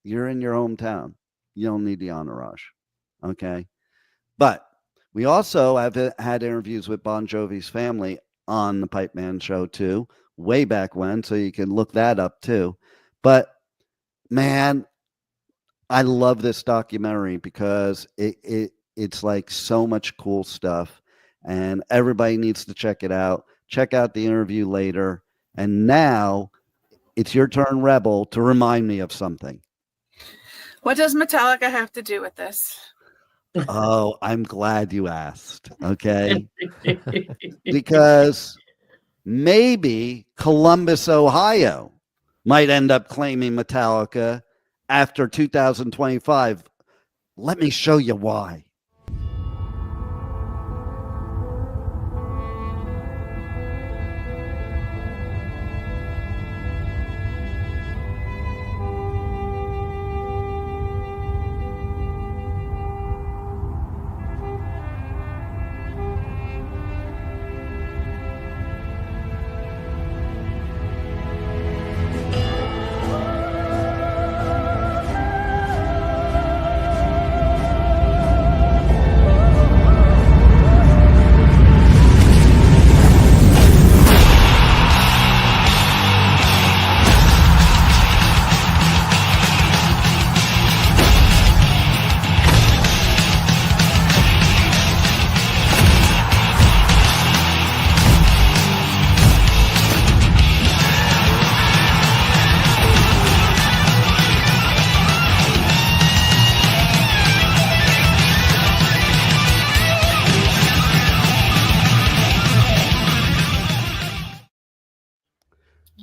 you're in your hometown. You don't need the entourage. Okay. But we also have had interviews with Bon Jovi's family on the Pipeman show too, way back when. So you can look that up too. But man, I love this documentary because it's like so much cool stuff, and everybody needs to check it out. Check out the interview later. And now it's your turn, Rebel, to remind me of something. What does Metallica have to do with this? Oh, I'm glad you asked. Okay. Because maybe Columbus, Ohio might end up claiming Metallica after 2025. Let me show you why.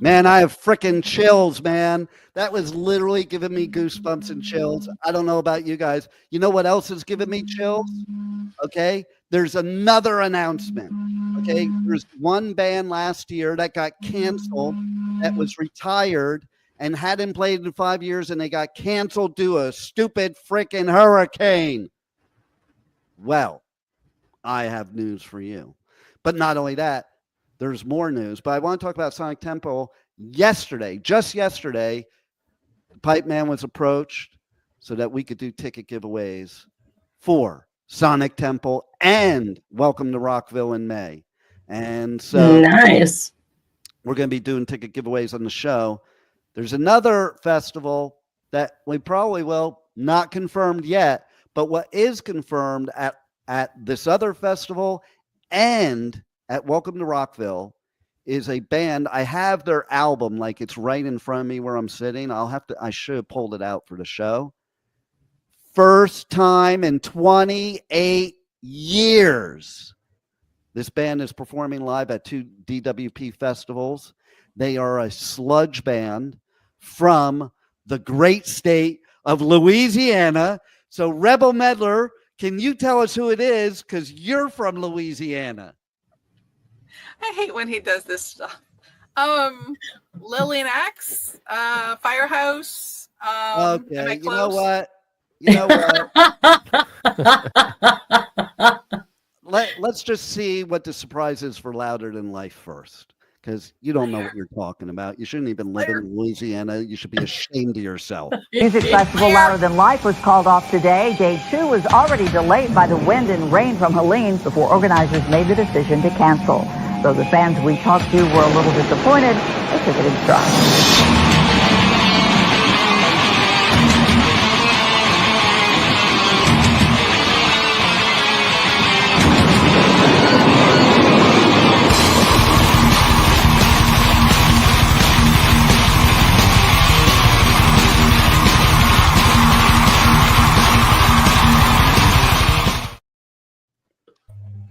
Man, I have freaking chills, man. That was literally giving me goosebumps and chills. I don't know about you guys. You know what else is giving me chills? Okay. There's another announcement. Okay. There's one band last year that got canceled, that was retired and hadn't played in 5 years, and they got canceled due to a stupid freaking hurricane. Well, I have news for you. But not only that, there's more news, but I want to talk about Sonic Temple. Yesterday, just yesterday, Pipeman was approached so that we could do ticket giveaways for Sonic Temple and Welcome to Rockville in May. And so nice. We're going to be doing ticket giveaways on the show. There's another festival that we probably will, not confirmed yet, but what is confirmed at this other festival and at Welcome to Rockville is a band. I have their album, like it's right in front of me where I'm sitting. I should have pulled it out for the show. First time in 28 years, this band is performing live at 2 DWP festivals. They are a sludge band from the great state of Louisiana. So Rebel Medler, can you tell us who it is? Because you're from Louisiana. I hate when he does this stuff. Lillian Axe, Firehouse. Okay, you know what? You know what? Let's just see what the surprise is for Louder Than Life first. because you don't know what you're talking about. You shouldn't even live in Louisiana. You should be ashamed of yourself. Music Festival Louder Than Life was called off today. Day 2 was already delayed by the wind and rain from Helene before organizers made the decision to cancel. Though the fans we talked to were a little disappointed, they took it in stride.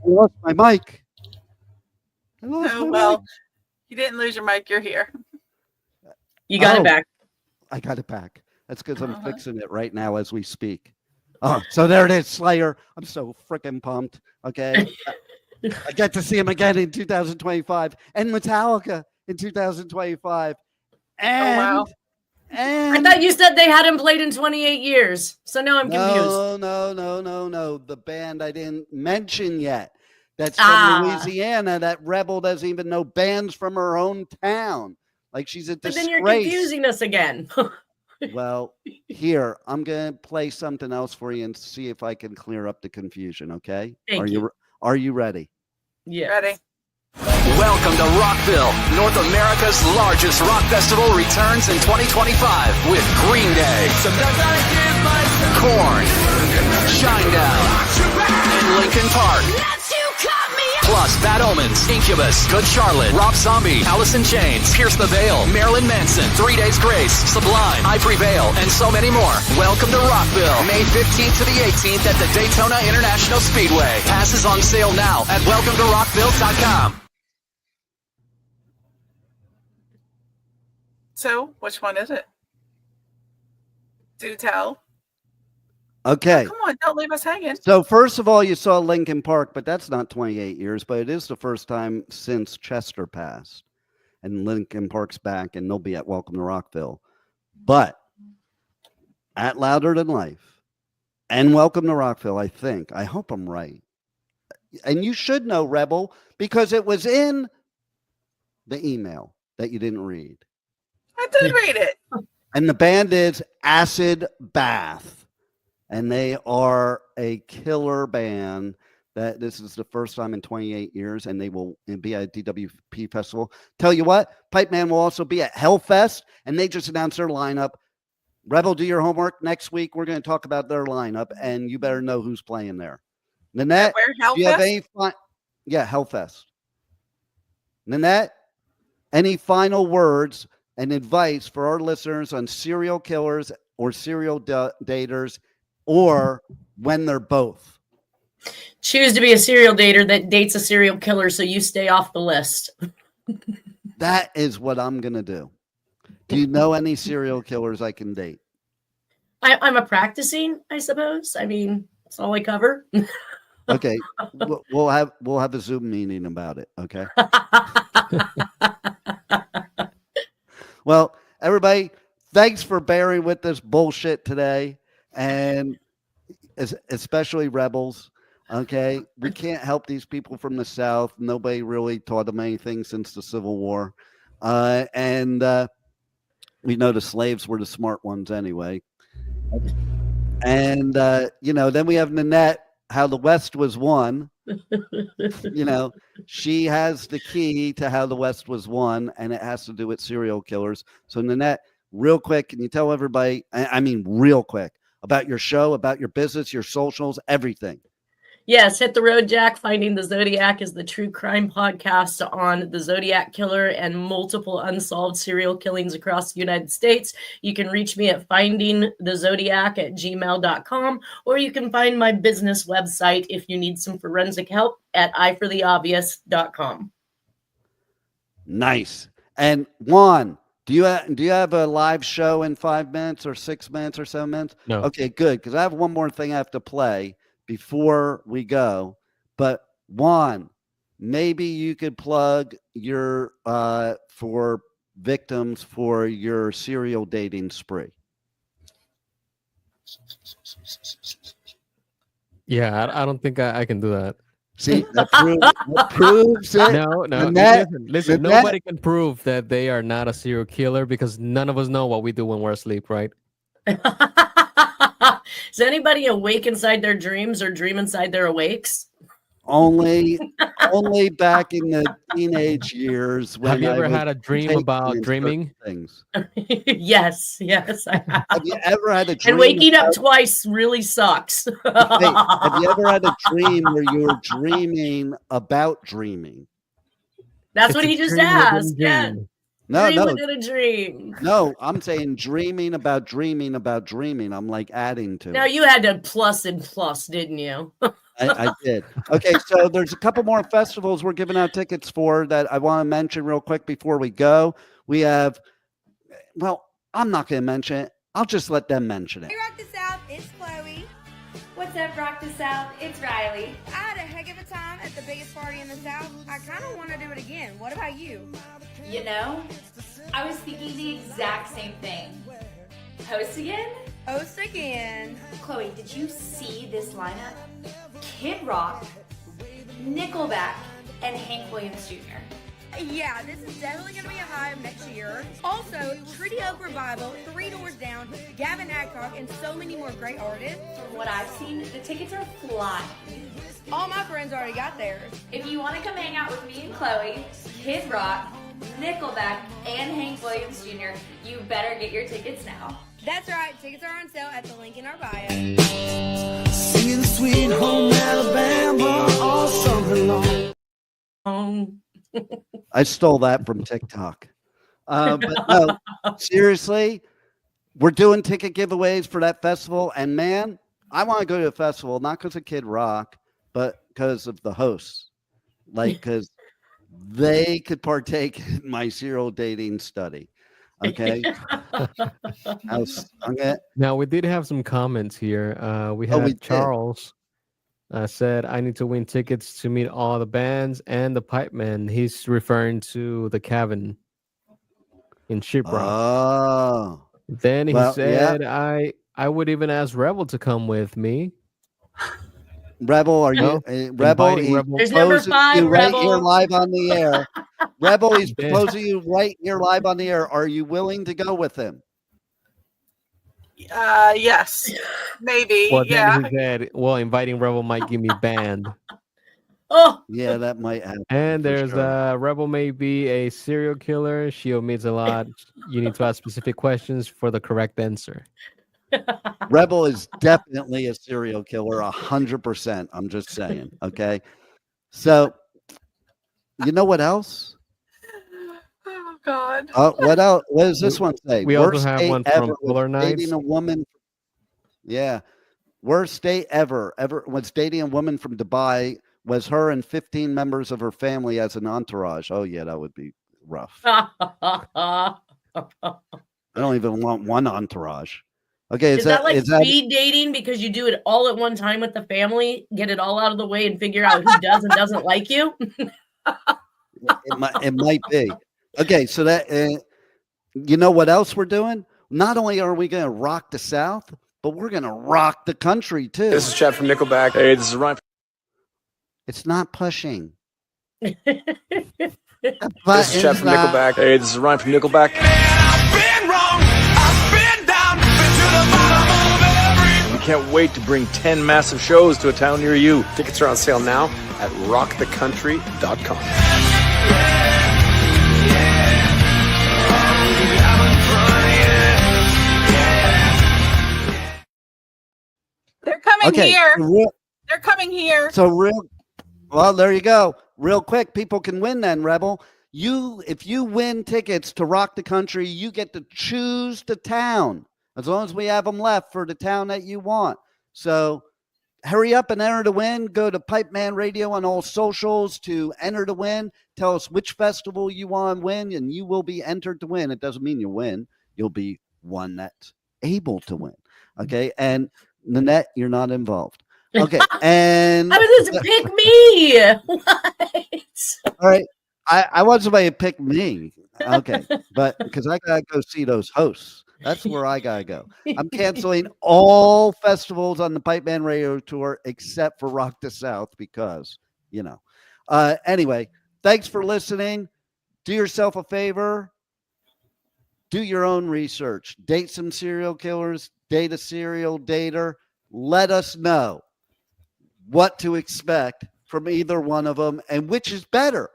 I lost my mic. Well, you didn't lose your mic. You're here. You got it back. I got it back. That's because I'm fixing it right now as we speak. Oh, so there it is, Slayer. I'm so freaking pumped. Okay. I get to see him again in 2025 and Metallica in 2025. And, wow. I thought you said they hadn't played in 28 years. So now I'm confused. No. The band I didn't mention yet. That's from Louisiana. That Rebel doesn't even know bands from her own town. Like she's a disgrace. But then you're confusing us again. Well, here, I'm going to play something else for you and see if I can clear up the confusion, okay? Are you ready? Yeah. Ready. Welcome to Rockville. North America's largest rock festival returns in 2025 with Green Day, Korn, Shinedown, and Linkin Park. Plus Bad Omens, Incubus, Good Charlotte, Rob Zombie, Alice in Chains, Pierce the Veil, Marilyn Manson, 3 Days Grace, Sublime, I Prevail, and so many more. Welcome to Rockville, May 15th to the 18th at the Daytona International Speedway. Passes on sale now at welcometorockville.com. So, which one is it? Do tell. Okay. Come on, don't leave us hanging. So first of all, you saw Linkin Park, but that's not 28 years, but it is the first time since Chester passed. And Linkin Park's back, and they'll be at Welcome to Rockville. But at Louder Than Life and Welcome to Rockville, I hope I'm right. And you should know, Rebel, because it was in the email that you didn't read. I did read it. And the band is Acid Bath. And they are a killer band. That this is the first time in 28 years, and they will be at DWP Festival. Tell you what, Pipeman will also be at Hellfest, and they just announced their lineup. Rebel, do your homework. Next week, we're going to talk about their lineup, and you better know who's playing there. Nanette, where, do you have any Hellfest. Nanette, any final words and advice for our listeners on serial killers or serial daters, or when they're both? Choose to be a serial dater that dates a serial killer so you stay off the list. That is what I'm going to do. Do you know any serial killers I can date? I'm a practicing, I suppose. I mean, that's all I cover. Okay. We'll have a Zoom meeting about it. Okay. Well, everybody, thanks for bearing with this bullshit today. And especially Rebels, okay? We can't help these people from the South. Nobody really taught them anything since the Civil War. And we know the slaves were the smart ones anyway. And, then we have Nanette, how the West was won. She has the key to how the West was won, and it has to do with serial killers. So, Nanette, real quick, can you tell everybody, real quick, about your show, about your business, your socials, everything? Yes, hit the road, Jack. Finding the Zodiac is the true crime podcast on the Zodiac Killer and multiple unsolved serial killings across the United States. You can reach me at findingthezodiac@gmail.com, or you can find my business website if you need some forensic help at eyefortheobvious.com. Nice. And Juan, do you have a live show in 5 minutes or 6 minutes or 7 minutes? No. Okay, good. Because I have one more thing I have to play before we go. But Juan, maybe you could plug your for victims for your serial dating spree. Yeah, I don't think I can do that. See, that proves it. No, Nanette, listen. Nanette- Nobody can prove that they are not a serial killer because none of us know what we do when we're asleep, right? Is anybody awake inside their dreams or dream inside their awakes? Only back in the teenage years. When Have you I ever was had a dream taking about in dreaming? certain Things. Yes, I have. Have you ever had a dream? And waking up about- twice really sucks. Hey, have you ever had a dream where you were dreaming about dreaming? That's It's what a he just dream within a asked. Yeah. dream. No, Dream no, within a dream. no. I'm saying dreaming about dreaming about dreaming. I'm like adding to Now it. you had to plus and plus, didn't you? I did. Okay, so there's a couple more festivals we're giving out tickets for that I want to mention real quick before we go. We have, well, I'm not going to mention it. I'll just let them mention it. Hey, Rock the South, it's Chloe. What's up, Rock the South? It's Riley. I had a heck of a time at the biggest party in the South. I kind of want to do it again. What about you? You know, I was thinking the exact same thing. Host again? Host again. Chloe, did you see this lineup? Kid Rock, Nickelback, and Hank Williams Jr. Yeah, this is definitely going to be a high of next year. Also, Treaty Oak Revival, Three Doors Down, Gavin Adcock, and so many more great artists. From what I've seen, the tickets are flying. All my friends already got theirs. If you want to come hang out with me and Chloe, Kid Rock, Nickelback, and Hank Williams Jr., you better get your tickets now. That's right, tickets are on sale at the link in our bio. Singing Sweet Home Alabama all summer long. I stole that from TikTok. But no, seriously, we're doing ticket giveaways for that festival. And man, I want to go to the festival, not because of Kid Rock, but because of the hosts. Like, because they could partake in my serial dating study. Okay. Now, we did have some comments here. We had Charles said, I need to win tickets to meet all the bands and the Pipeman. He's referring to the cabin in Shiprocked. Oh. Then he Well, said, yeah. I would even ask Rebel to come with me. Rebel, are you Rebel? Inviting He's Rebel. There's number proposing 5, you right Rebel. here live on the air. Rebel, he's Yeah. proposing you right here live on the air. Are you willing to go with him? Yes, maybe. Well, Yeah. then he said, well, inviting Rebel might give me banned. Oh, Yeah, that might happen. And for there's sure. Rebel may be a serial killer. She omits a lot. You need to ask specific questions for the correct answer. Rebel is definitely a serial killer, 100%. I'm just saying. Okay. So, you know what else? Oh God. What else? What does this one say? We also Worst have date one from ever was Polar Nights. dating a woman. Yeah. Worst date ever was dating a woman from Dubai. Was her and 15 members of her family as an entourage. Oh yeah, that would be rough. I don't even want one entourage. Okay, Is that like speed dating because you do it all at one time with the family, get it all out of the way, and figure out who does and doesn't like you? It might be. Okay, so that you know what else we're doing? Not only are we going to rock the South, but we're going to rock the country too. This is Chad from Nickelback. Hey, this is Ryan. It's not pushing. This is Chad from Nickelback. Hey, this is Ryan from Nickelback. We can't wait to bring 10 massive shows to a town near you. Tickets are on sale now at rockthecountry.com. They're coming Okay, here. so They're coming here. well, there you go. Real quick, people can win then, Rebel. If you win tickets to Rock the Country, you get to choose the town. As long as we have them left for the town that you want. So hurry up and enter to win. Go to Pipeman Radio on all socials to enter to win. Tell us which festival you want to win, and you will be entered to win. It doesn't mean you win. You'll be one that's able to win. Okay. And Nanette, you're not involved. Okay. And I was just pick me. What? all right. I want somebody to pick me. Okay. But because I got to go see those hosts. That's where I got to go. I'm canceling all festivals on the Pipeman Radio Tour except for Rock the South because you know. Anyway, thanks for listening. Do yourself a favor. Do your own research. Date some serial killers. Date a serial dater. Let us know what to expect from either one of them and which is better.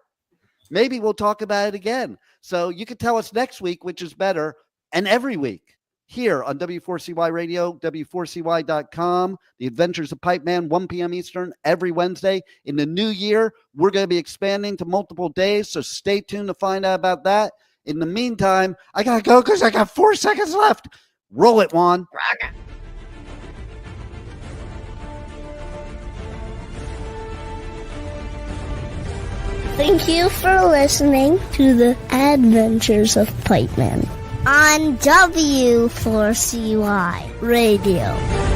Maybe we'll talk about it again. So you can tell us next week which is better, and every week here on W4CY Radio, W4CY.com, The Adventures of Pipeman, 1 p.m. Eastern, every Wednesday. In the new year, we're going to be expanding to multiple days, so stay tuned to find out about that. In the meantime, I got to go because I got 4 seconds left. Roll it, Juan. Thank you for listening to the Adventures of Pipeman on W4CY Radio.